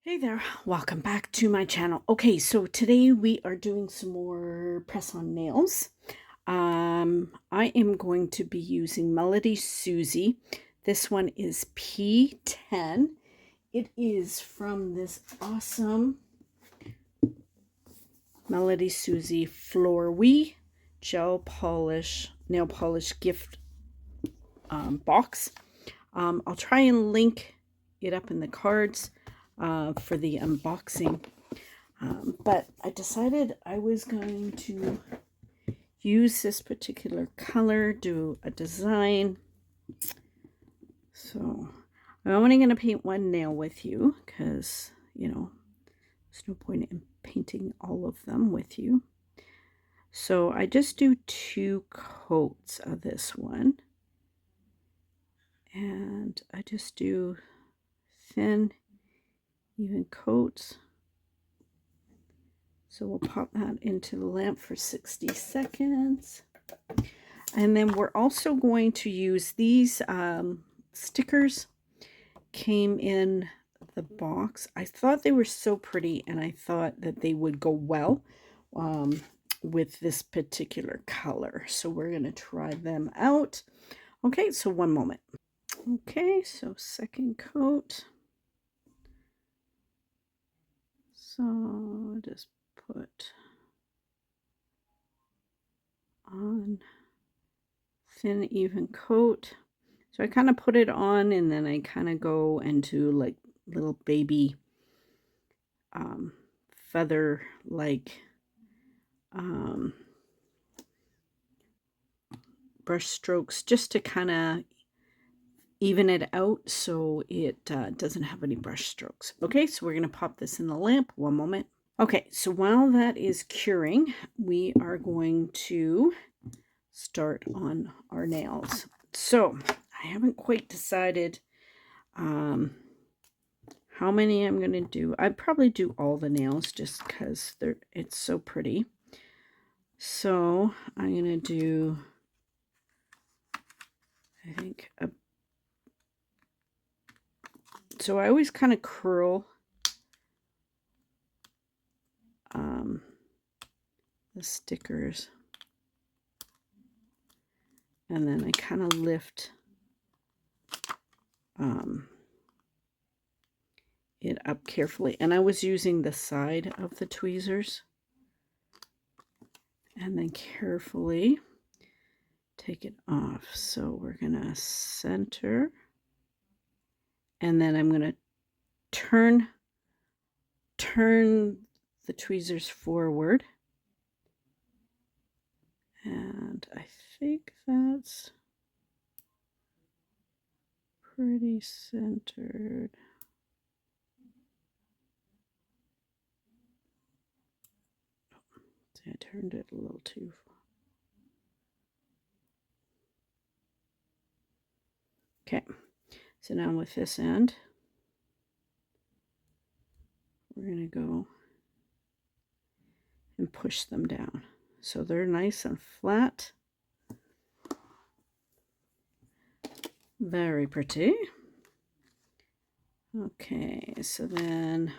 Hey there, welcome back to my channel. Okay, so today we are doing some more press-on nails. I am going to be using MelodySusie. This one is P10. It is from this awesome MelodySusie Fleurwee gel polish, nail polish gift box. I'll try and link it up in the cards for the unboxing. But I decided I was going to use this particular color, do a design. So I'm only going to paint one nail with you because, you know, there's no point in painting all of them with you. So I just do 2 coats of this one. And I just do thin, even coats. So we'll pop that into the lamp for 60 seconds. And then we're also going to use these stickers. Came in the box. I thought they were so pretty, and I thought that they would go well with this particular color. So we're going to try them out. Okay, so one moment. Okay, so second coat. So just put on thin even coat. So I kind of put it on and then I kind of go into like little baby feather like brush strokes just to kind of even it out so it doesn't have any brush strokes. Okay, so we're going to pop this in the lamp. One moment. Okay, so while that is curing, we are going to start on our nails. So I haven't quite decided how many I'm going to do. I'd probably do all the nails just because it's so pretty. So I'm going to do, I think, so I always kind of curl the stickers. And then I kind of lift it up carefully. And I was using the side of the tweezers. And then carefully take it off. So we're going to center. And then I'm going to turn the tweezers forward. And I think that's pretty centered. See, I turned it a little too far. Okay, so now with this end, we're going to go and push them down. So they're nice and flat. Very pretty. Okay, so then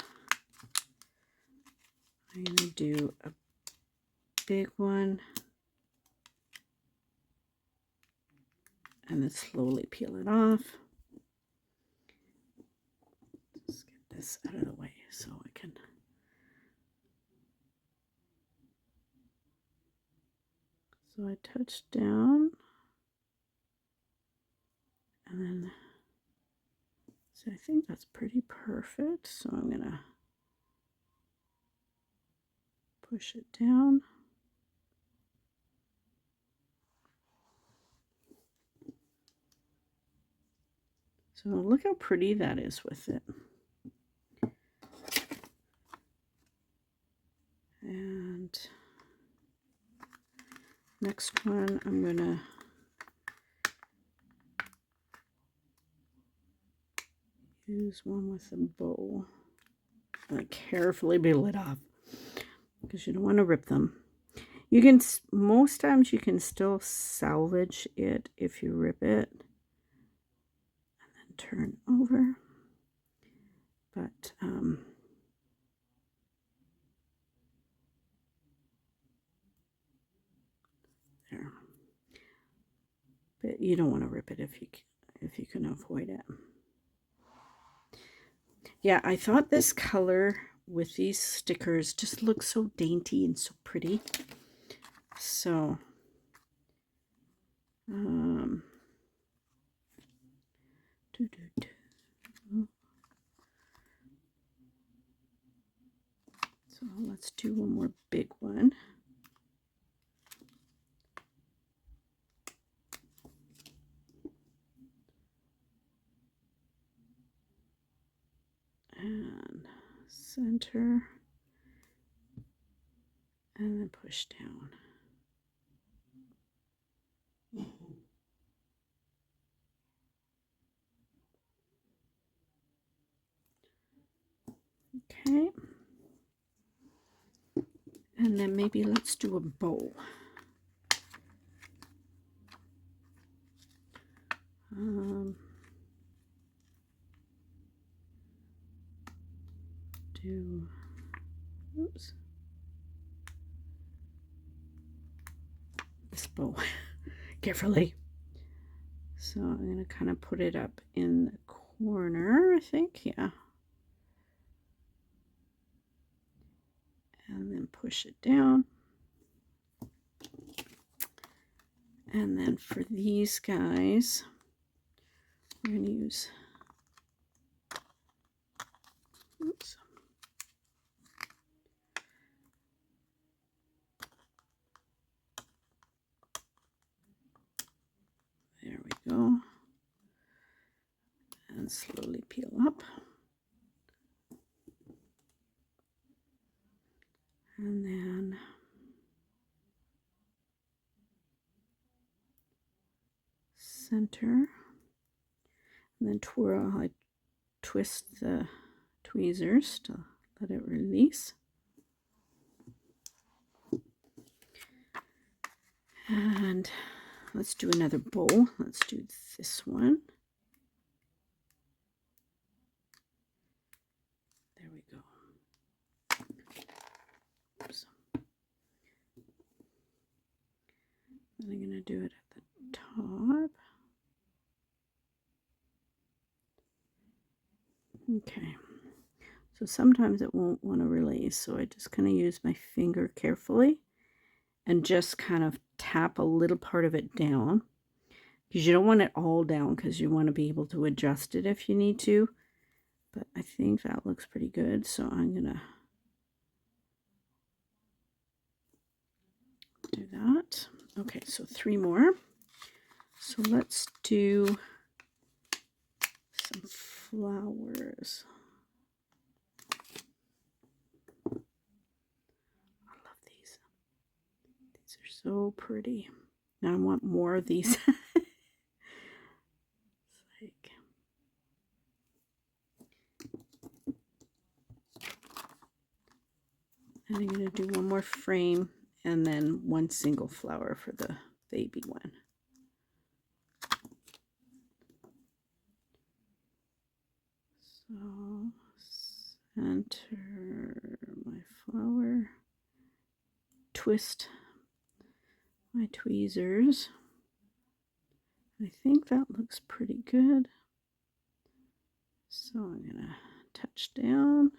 I'm going to do a big one. And then slowly peel it off. Just get this out of the way so I can. So I touch down. And then, so I think that's pretty perfect. So I'm going to push it down. So look how pretty that is with it. And next one, I'm going to use one with a bow. Like carefully peel it off because you don't want to rip them. You can, most times you can still salvage it if you rip it. And then turn over. But you don't want to rip it if you can avoid it. Yeah, I thought this color with these stickers just looks so dainty and so pretty. So, so let's do one more big one. And center. And then push down. Okay. And then maybe let's do a bow. Oops. This bow carefully. So I'm going to kind of put it up in the corner, I think, yeah. And then push it down. And then for these guys, we're going to use, oops. There we go. And slowly peel up. And then center. And then twirl. I twist the tweezers to let it release. And let's do another bow. Let's do this one. There we go. Oops. Then I'm going to do it at the top. Okay. So sometimes it won't want to release, so I just kind of use my finger carefully and just kind of tap a little part of it down, because you don't want it all down, because you want to be able to adjust it if you need to. But I think that looks pretty good, so I'm gonna do that. Okay, so 3 more. So let's do some flowers. I love these. These are so pretty. Now I want more of these. Like, and I'm going to do one more frame and then one single flower for the baby one. So center my flower, twist my tweezers. I think that looks pretty good. So I'm gonna touch down.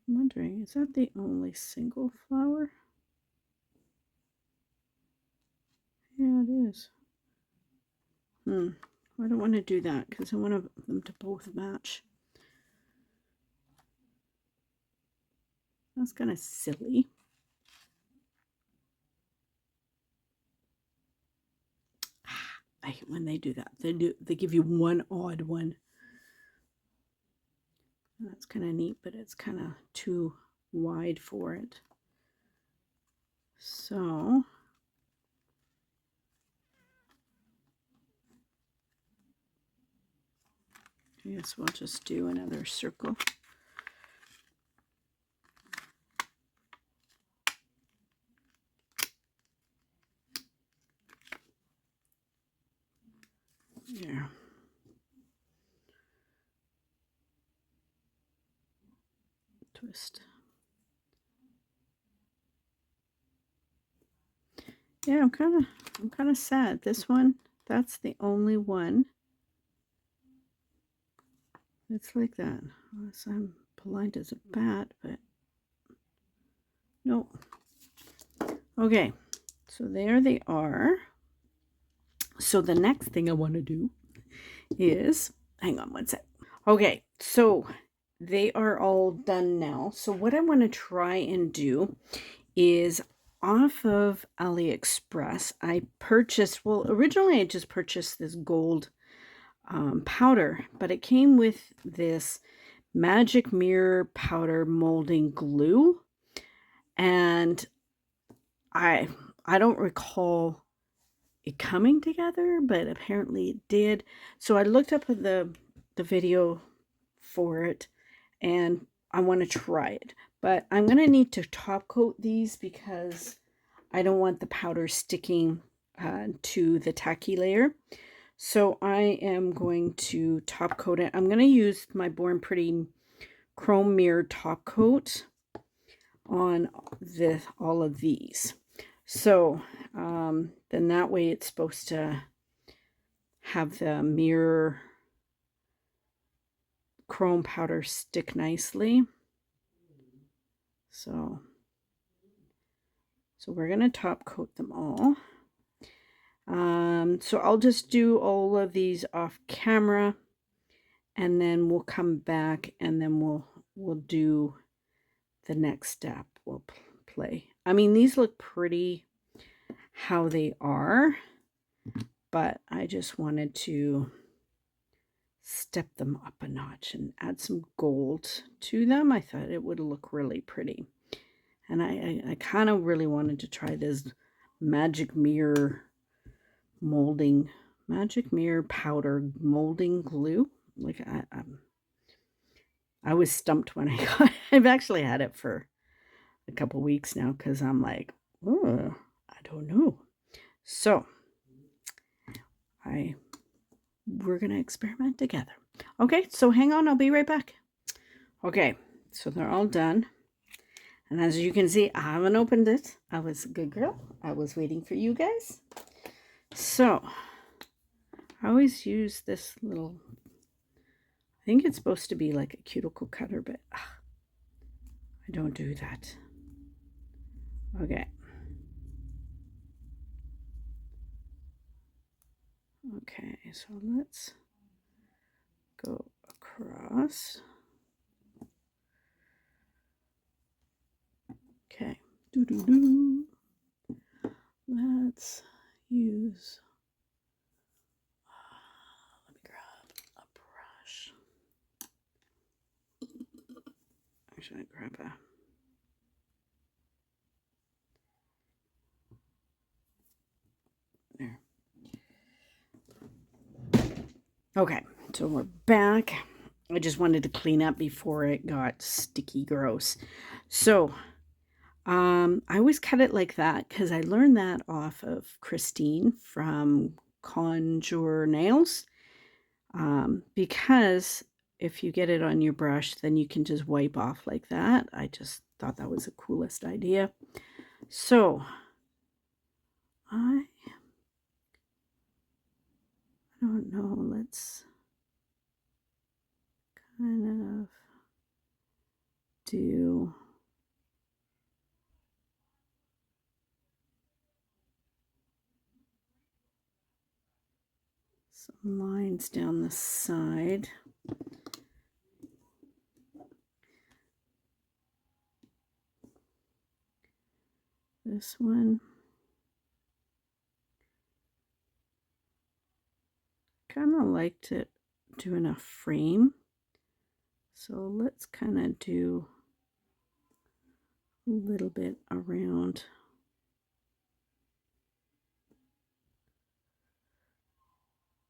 I'm wondering, is that the only single flower? Yeah, it is. I don't want to do that because I want them to both match. That's kind of silly. I hate when they do that. They give you one odd one. That's kind of neat, but it's kind of too wide for it. So I guess we'll just do another circle. There. twist. Yeah, I'm kind of sad. This one, that's the only one. It's like that. Unless I'm blind as a bat, but nope. Okay, so there they are. So the next thing I want to do is, hang on one sec. Okay, so they are all done now. So what I want to try and do is, off of AliExpress, I purchased, well, originally I just purchased this gold powder, but it came with this magic mirror powder molding glue, and I don't recall it coming together, but apparently it did. So I looked up the video for it, and I want to try it, but I'm going to need to top coat these because I don't want the powder sticking to the tacky layer. So I am going to top coat it. I'm going to use my Born Pretty Chrome Mirror top coat on all of these. So then that way it's supposed to have the mirror chrome powder stick nicely. So we're going to top coat them all. So I'll just do all of these off camera, and then we'll come back, and then we'll do the next step. We'll play. I mean, these look pretty how they are, but I just wanted to step them up a notch and add some gold to them. I thought it would look really pretty. And I kind of really wanted to try this magic mirror powder molding glue. Like I was stumped when I got it. I've actually had it for a couple weeks now because I'm like, oh, I don't know. So we're gonna experiment together. Okay, so hang on, I'll be right back. Okay, so they're all done. And as you can see, I haven't opened it. I was a good girl. I was waiting for you guys. So I always use this little, I think it's supposed to be like a cuticle cutter, but I don't do that. Okay. Okay, so let's go across. Okay. Doo-doo-doo. Let's use, let me grab a brush. Actually, grab a, there. Okay, so we're back. I just wanted to clean up before it got sticky gross. So I always cut it like that because I learned that off of Christine from Conjure Nails. Because if you get it on your brush, then you can just wipe off like that. I just thought that was the coolest idea. So I don't know, let's kind of do some lines down the side. This one, kind of liked it doing a frame, so let's kind of do a little bit around.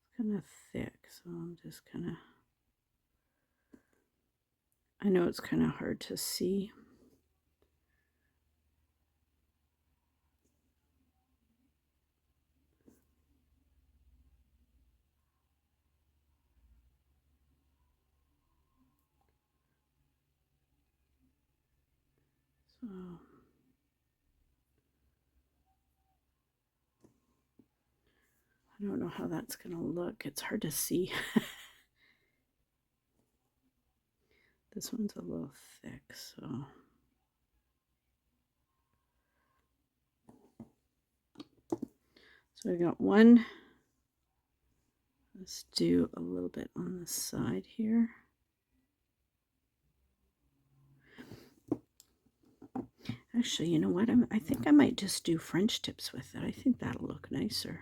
It's kind of thick, so I'm just kind of, I know it's kind of hard to see. So I don't know how that's going to look. It's hard to see. This one's a little thick, so. So I got one. Let's do a little bit on the side here. Actually, you know what? I think I might just do French tips with it. I think that'll look nicer.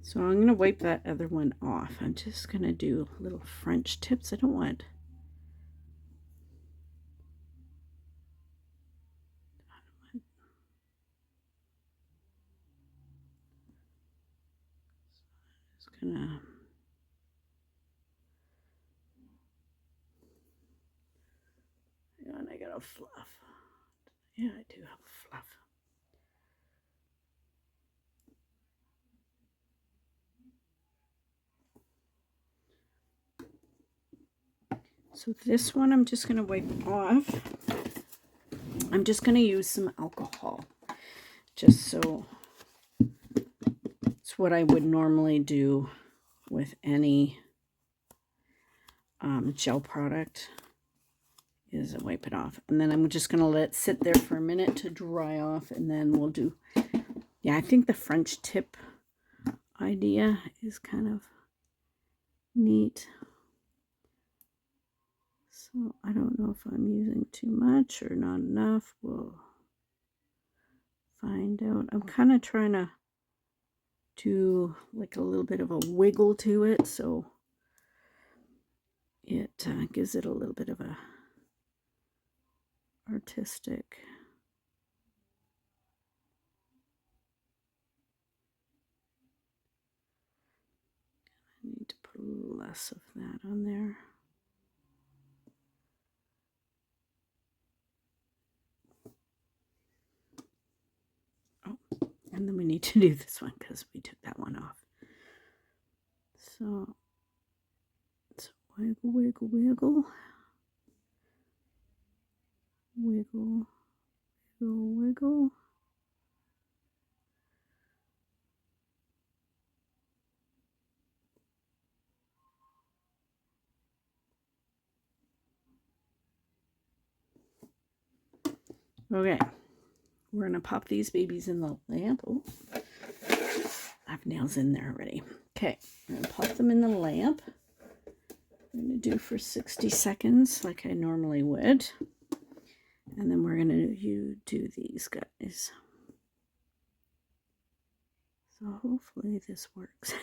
So I'm going to wipe that other one off. I'm just going to do little French tips. I don't want just gonna and I got a fluff. Yeah, I do have a fluff. So this one I'm just going to wipe off. I'm just going to use some alcohol. Just so it's what I would normally do with any gel product is I wipe it off. And then I'm just going to let it sit there for a minute to dry off, and then we'll do, yeah, I think the French tip idea is kind of neat. So I don't know if I'm using too much or not enough. We'll find out. I'm kind of trying to do like a little bit of a wiggle to it, so it gives it a little bit of a artistic. I need to put a little less of that on there. Oh, and then we need to do this one because we took that one off. So it's wiggle, wiggle, wiggle. Wiggle, wiggle, wiggle. Okay, we're going to pop these babies in the lamp. Oh, I have nails in there already. Okay, I'm going to pop them in the lamp. I'm going to do for 60 seconds like I normally would. And then we're going to do these guys. So hopefully this works.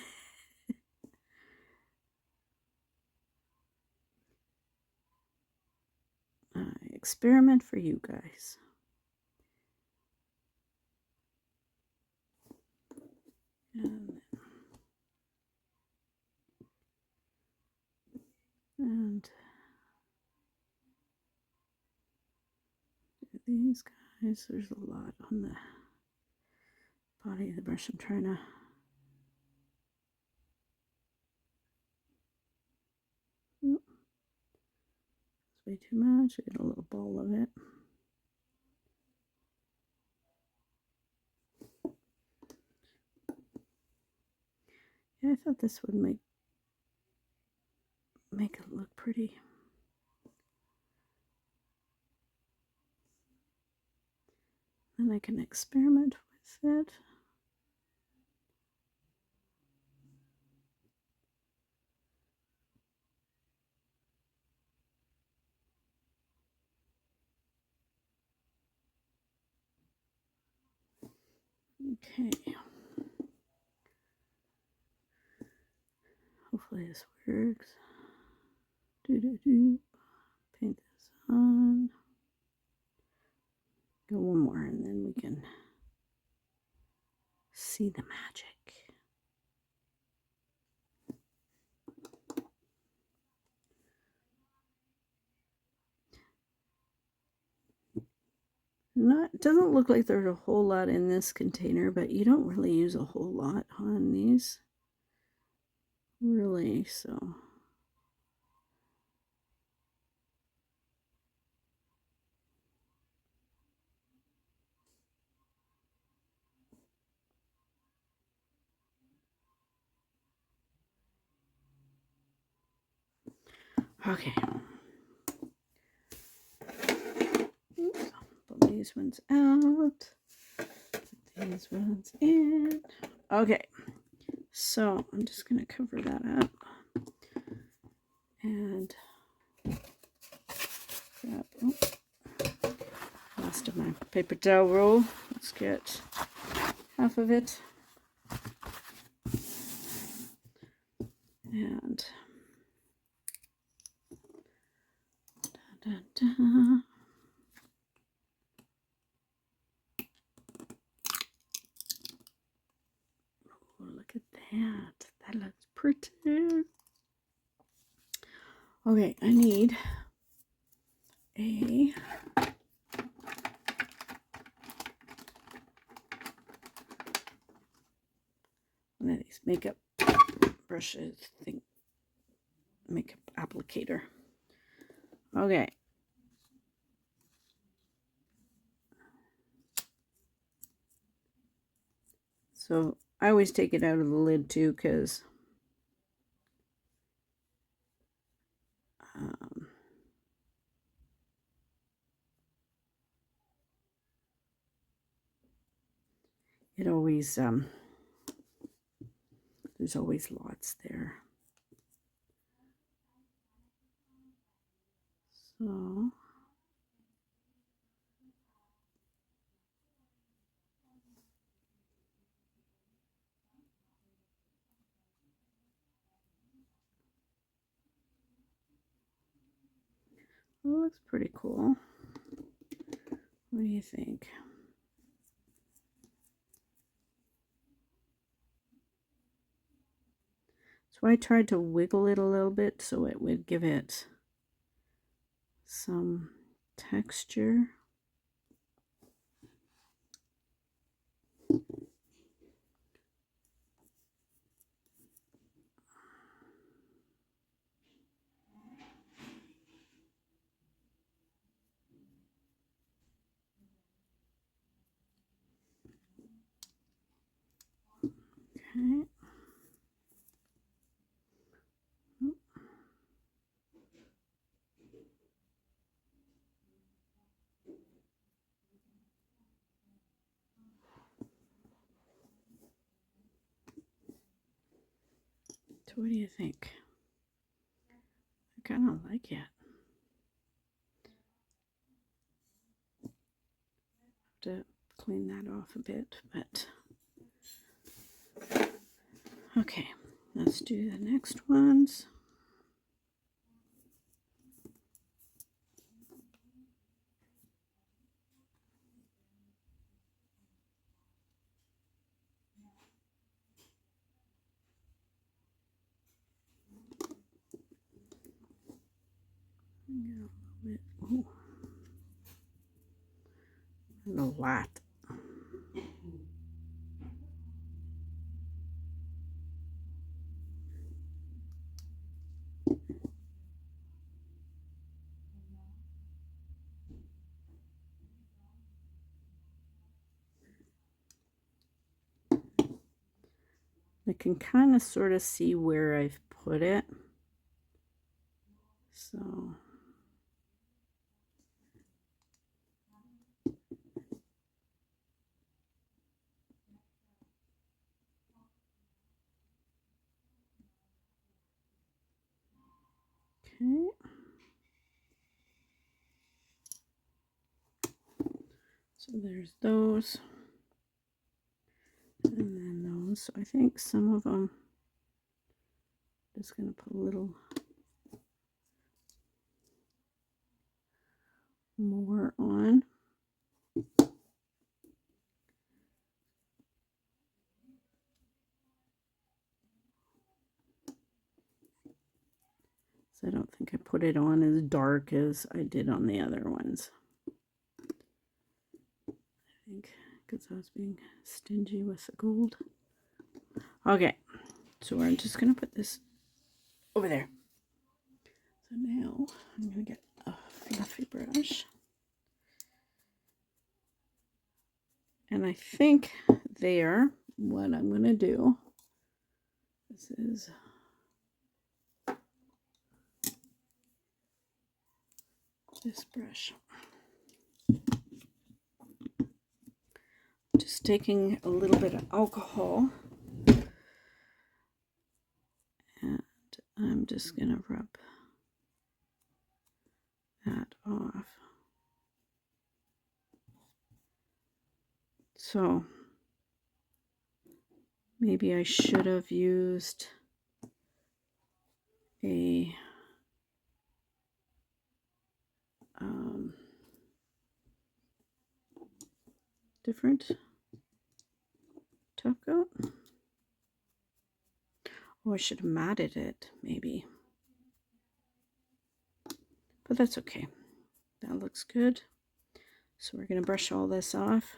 Experiment for you guys. And these guys, there's a lot on the body of the brush. I'm trying to it's way too much. I get a little ball of it. Yeah, I thought this would make it look pretty. Then I can experiment with it. Okay. Hopefully this works. Paint this on. Go one more and then we can see the magic. Not, doesn't look like there's a whole lot in this container, but you don't really use a whole lot on these. Really, so. Okay. Oops. Pull these ones out. Put these ones in. Okay. So I'm just going to cover that up. And grab, oh, last of my paper towel roll. Let's get half of it. And da, da, da. Oh, look at that. That looks pretty. Okay, I need a one of these makeup brushes thing, makeup applicator. Okay. So I always take it out of the lid too, because it always there's always lots there. So it looks pretty cool. What do you think? So I tried to wiggle it a little bit so it would give it some texture. Okay. So what do you think? I kind of like it. Have to clean that off a bit, but okay. Let's do the next ones. Oh, a lot. I can kind of sort of see where I've put it. So okay. So there's those. And then those. So I think some of them, I'm just going to put a little more on. So I don't think I put it on as dark as I did on the other ones. think, because I was being stingy with the gold. Okay, so I'm just going to put this over there. So now I'm going to get a fluffy brush. And I think there, what I'm going to do, this is this brush. Just taking a little bit of alcohol, and I'm just going to rub that off. So maybe I should have used a different top coat. Oh, I should have matted it, maybe. But that's okay. That looks good. So we're going to brush all this off.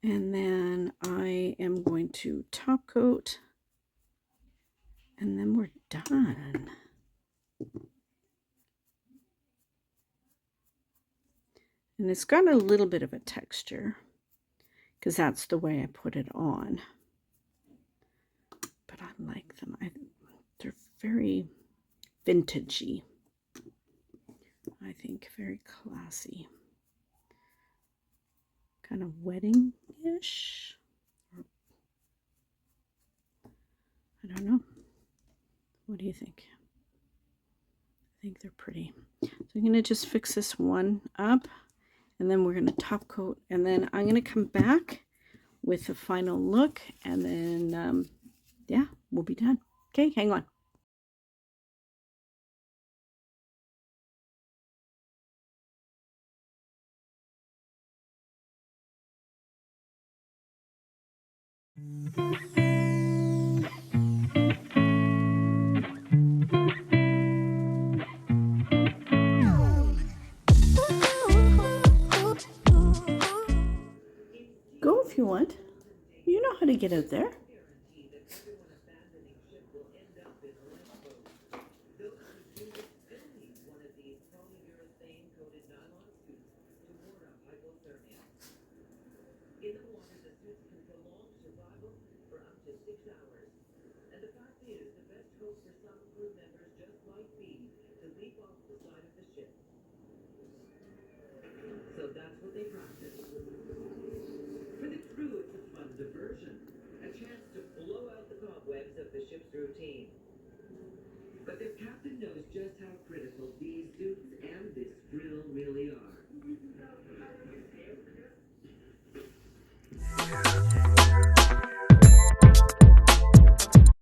And then I am going to top coat. And then we're done. And it's got a little bit of a texture, because that's the way I put it on. But I like them. They're very vintagey. I think very classy. Kind of wedding-ish. I don't know. What do you think? I think they're pretty. So I'm going to just fix this one up, and then we're going to top coat, and then I'm going to come back with a final look, and then yeah, we'll be done. Okay, hang on. Go if you want. You know how to get out there. But their captain knows just how critical these suit